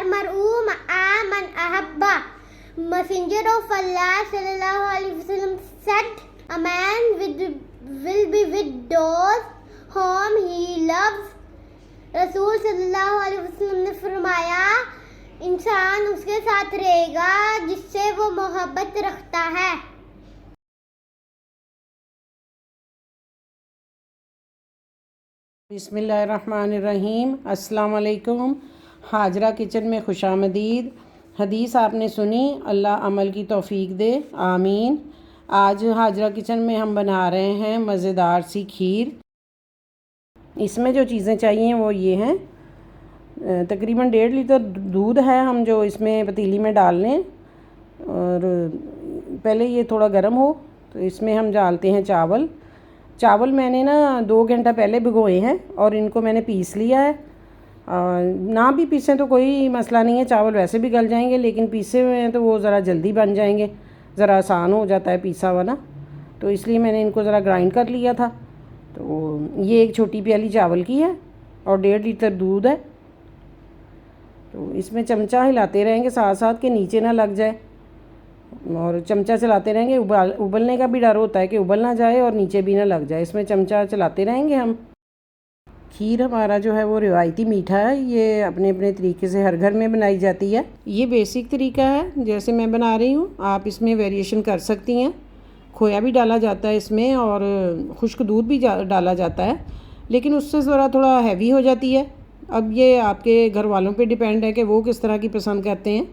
Al-mar'u ma'a man ahabba. Messenger of Allah sallallahu alaihi wasallam said, a man will be with those whom he loves. रसूल सल्लल्लाहु अलैहि वसल्लम ने फरमाया, इंसान उसके साथ रहेगा जिससे वो मोहब्बत रखता है। बिस्मिल्लाहिर्रहमानिर्रहीम। अस्सलाम वालेकुम। हाजरा किचन में खुशामदीद। हदीस आपने सुनी, अल्लाह अमल की तौफीक दे, आमीन। आज हाजरा किचन में हम बना रहे हैं मज़ेदार सी खीर। इसमें जो चीज़ें चाहिए वो ये हैं, तकरीबन 1.5 लीटर दूध है हम जो इसमें पतीली में डाल लें, और पहले ये थोड़ा गर्म हो तो इसमें हम डालते हैं चावल मैंने ना 2 घंटा पहले भिगोए हैं और इनको मैंने पीस लिया है। ना भी पीसें तो कोई मसला नहीं है, चावल वैसे भी गल जाएंगे, लेकिन पीसे हुए हैं तो वो ज़रा जल्दी बन जाएंगे, ज़रा आसान हो जाता है पीसा हुआ ना, तो इसलिए मैंने इनको ज़रा ग्राइंड कर लिया था। तो ये एक छोटी प्याली चावल की है और 1.5 लीटर दूध है। तो इसमें चमचा हिलाते रहेंगे साथ साथ कि नीचे ना लग जाए, और चमचा चलाते रहेंगे। उबलने का भी डर होता है कि उबल ना जाए और नीचे भी ना लग जाए, इसमें चमचा चलाते रहेंगे हम। खीर हमारा जो है वो रिवायती मीठा है, ये अपने अपने तरीके से हर घर में बनाई जाती है। ये बेसिक तरीका है जैसे मैं बना रही हूँ, आप इसमें वेरिएशन कर सकती हैं। खोया भी डाला जाता है इसमें और खुश्क दूध भी डाला जाता है, लेकिन उससे ज़रा थोड़ा हैवी हो जाती है। अब ये आपके घर वालों पे डिपेंड है कि वो किस तरह की पसंद करते हैं,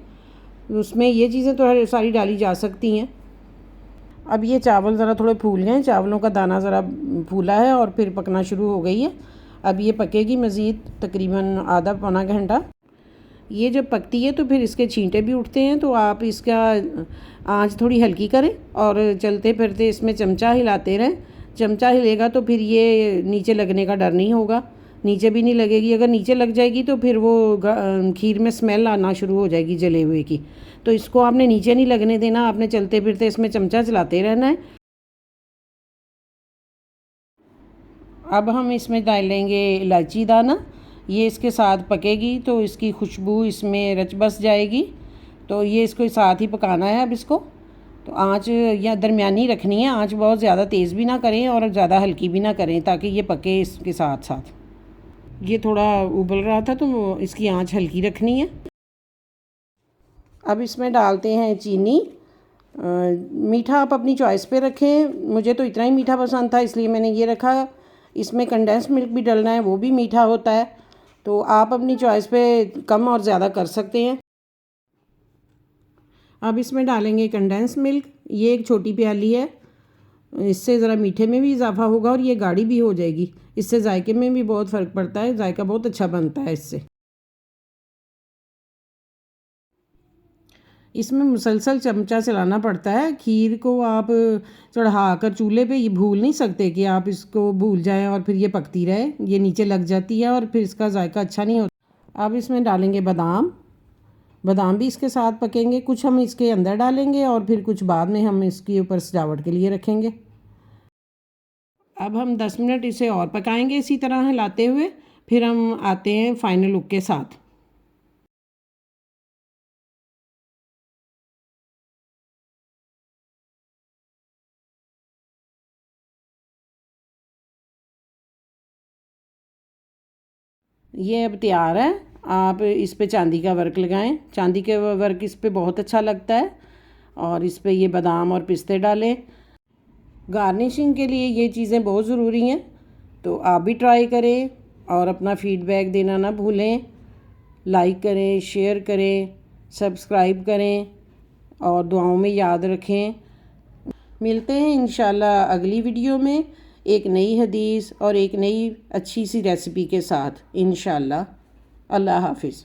उसमें ये चीज़ें तो सारी डाली जा सकती हैं। अब ये चावल ज़रा थोड़े फूल गए, चावलों का दाना ज़रा फूला है और फिर पकना शुरू हो गई है। अब ये पकेगी मज़ीद तकरीबन आधा पौना घंटा। ये जब पकती है तो फिर इसके छींटे भी उठते हैं, तो आप इसका आंच थोड़ी हल्की करें और चलते फिरते इसमें चमचा हिलाते रहें। चमचा हिलेगा तो फिर ये नीचे लगने का डर नहीं होगा, नीचे भी नहीं लगेगी। अगर नीचे लग जाएगी तो फिर वो खीर में स्मेल आना शुरू हो जाएगी जले हुए की, तो इसको आपने नीचे नहीं लगने देना, आपने चलते फिरते इसमें चमचा चलाते रहना है। अब हम इसमें डालेंगे इलायची दाना, ये इसके साथ पकेगी तो इसकी खुशबू इसमें रच बस जाएगी। तो ये इसको साथ ही पकाना है। अब इसको तो आंच या दरमियानी रखनी है, आंच बहुत ज़्यादा तेज़ भी ना करें और ज़्यादा हल्की भी ना करें, ताकि ये पके इसके साथ साथ। ये थोड़ा उबल रहा था तो इसकी आंच हल्की रखनी है। अब इसमें डालते हैं चीनी। मीठा आप अपनी चॉइस पे रखें, मुझे तो इतना ही मीठा पसंद था इसलिए मैंने ये रखा। इसमें कंडेंस मिल्क भी डलना है, वो भी मीठा होता है, तो आप अपनी चॉइस पे कम और ज़्यादा कर सकते हैं। अब इसमें डालेंगे कंडेंस मिल्क, ये एक छोटी प्याली है, इससे ज़रा मीठे में भी इजाफा होगा और ये गाढ़ी भी हो जाएगी, इससे जायके में भी बहुत फ़र्क पड़ता है, जायका बहुत अच्छा बनता है इससे। इसमें मुसलसल चमचा चलाना पड़ता है। खीर को आप चढ़ा कर चूल्हे पे ये भूल नहीं सकते कि आप इसको भूल जाएं और फिर ये पकती रहे, ये नीचे लग जाती है और फिर इसका जायका अच्छा नहीं होता। अब इसमें डालेंगे बादाम भी इसके साथ पकेंगे, कुछ हम इसके अंदर डालेंगे और फिर कुछ बाद में हम इसके ऊपर सजावट के लिए रखेंगे। अब हम 10 मिनट इसे और पकाएंगे इसी तरह हिलाते हुए, फिर हम आते हैं फाइनल लुक के साथ। ये अब तैयार है। आप इस पे चांदी का वर्क लगाएं, चांदी के वर्क इस पे बहुत अच्छा लगता है, और इस पे ये बादाम और पिस्ते डालें। गार्निशिंग के लिए ये चीज़ें बहुत ज़रूरी हैं, तो आप भी ट्राई करें और अपना फीडबैक देना ना भूलें। लाइक करें, शेयर करें, सब्सक्राइब करें और दुआओं में याद रखें। मिलते हैं इंशाल्लाह अगली वीडियो में एक नई हदीस और एक नई अच्छी सी रेसिपी के साथ इंशाल्लाह। अल्लाह हाफिज़।